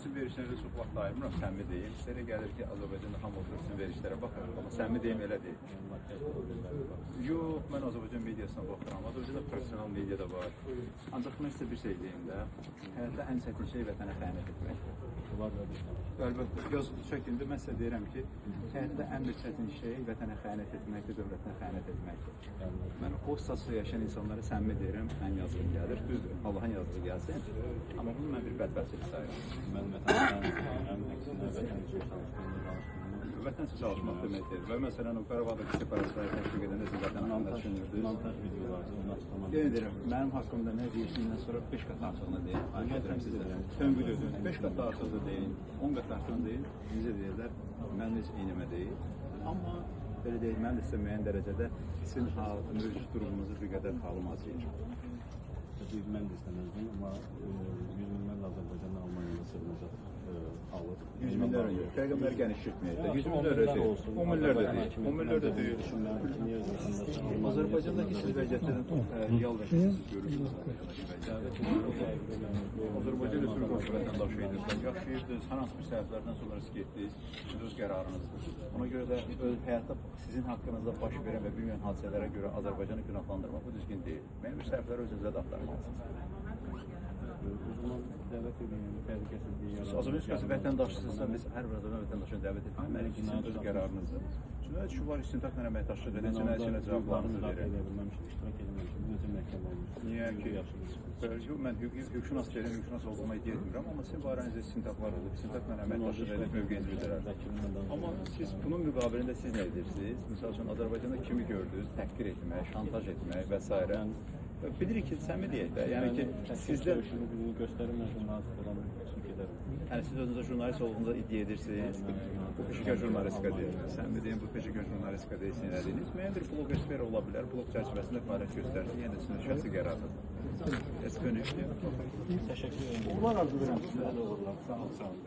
Sizin verişlərdə çox vaxt ayırmıram, səmimi deyim. Sizə gəlir ki, Azərbaycanda hamılıqda sizin verişlərə baxır, amma səmimi deyim, elə deyil. Yox, mən Azərbaycan mediasına baxıram, Azərbaycanda profesional media da var. Ancaq mən sizə bir şey deyim də, həyatda ən çətin şey vətənə xəyanət etməkdir. Əlbəttə, yazılı şəkildə mən sizə deyirəm ki, həyatda ən bir çətin şey vətənə xəyanət etməkdir, dövlətinə xəyanət etməkdir. Mən o statusda yaşayan insanlara səmimi deyirəm, ən yazılı gəlir, düzdür, Allahın yazılı gəlsin, amma bunu mən bir bədbəxtçilik sayıram. Mən vətən əksinə vətən üçün çalışdığını Vətən üçün çalışmaq deməkdir və məsələn, o Qarabağdakı separatistləri təşviq edəndə siz vətən haqqında düşünürdünüz. Montaj videoları, onu açıqlamaq. Yenə deyirəm, mənim haqqımda nə deyirsindən sonra 5 qat artıqını deyin. Ayət edirəm sizə. Tönqül ödün. 5 qat artıqını deyin, 10 qat artıqını deyin. Necə deyirlər, mənim heç iynimə deyil. Amma belə deyil, mən də sizə müəyyən dərəcədə sizin mövcud durumunuzu bir qədər halım azıyır. Mən də istəməzdim, amma 100 minlərlə Azərbaycanın Almaniyada sığınacaq alır. 100 minlərlə yox, rəqəmlər genişlətməyəcək. 100 minlərlə deyil, 10 minlərlə deyil, 10 minlərlə deyil. Azərbaycandakı siz vəziyyətdən real vəziyyətsiz görürsünüz. Azərbaycan Respublikası vətəndaşı idiniz, yaşayırdınız, hər hansı bir səbəblərdən sonra siz getdiniz, öz qərarınızdır. Ona görə də həyatda sizin haqqınızda baş verən və bilməyən hadisələrə görə Azərbaycanı günahlandırmaq bu düzgün deyil. Mənim bir səbəbləri özünüzə də axtaracaqsınız. O zaman dəvət edin, təhlükəsizliyi yaradır. Azərbaycan Respublikası vətəndaşısınızsa, biz hər bir Azərbaycan vətəndaşını dəvət etməliyik ki, sizin öz qərarınızdır. Cinayət işi var, istintaqla əməkdaşlıq edin, cinayət işinə cavablarınızı verin. İştirak edilməmişim, necə məhkəmə olmuş? Niyə ki, mən hüquqşünas deyirəm, hüquqşünas olduğuma iddia etmirəm, amma sizin barənizdə istintaqlar olub, istintaqla əməkdaşlıq edib mövqeyinizi bildirərəm. Amma siz bunun müqabilində siz nə edirsiniz? Misal üçün, Azərbaycanda kimi gördünüz, təhqir etmək, şantaj etmək və s. Bilirik ki, səmimi deyək də, yəni ki, sizdə... Göstərim, mən jurnalist olan üçün gedərəm. Yəni, siz özünüzə jurnalist olduğunuza iddia edirsiniz, bu peşəkar jurnalistika deyil. Səmimi deyim, bu peşəkar jurnalistika deyil, sinədiniz. Müəyyən bir blog esfera ola bilər, blog çərçivəsində fəaliyyət göstərsin, yəni sizin şəxsi qərardır. Təşəkkür ederim. Təşəkkür ederim. Uğurlar arzu edirəm sizə. Sağ olun.